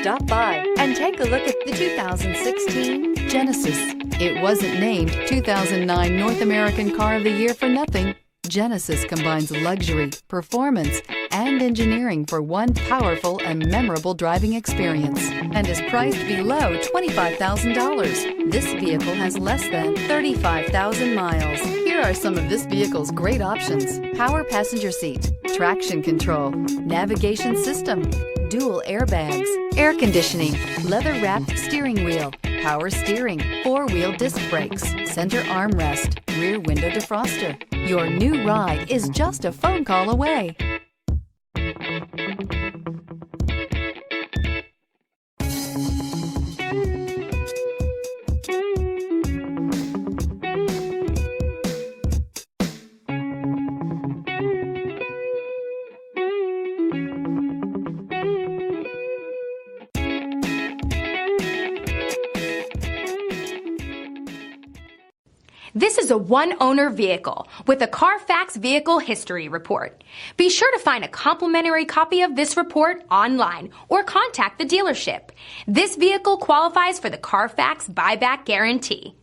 Stop by and take a look at the 2016 Genesis. It wasn't named 2009 North American Car of the Year for nothing. Genesis combines luxury, performance, and engineering for one powerful and memorable driving experience and is priced below $25,000. This vehicle has less than 35,000 miles. Here are some of this vehicle's great options: power passenger seat, traction control, navigation system, dual airbags, air conditioning, leather-wrapped steering wheel, power steering, four-wheel disc brakes, center armrest, rear window defroster. Your new ride is just a phone call away. This is a one-owner vehicle with a Carfax Vehicle History Report. Be sure to find a complimentary copy of this report online or contact the dealership. This vehicle qualifies for the Carfax Buyback Guarantee.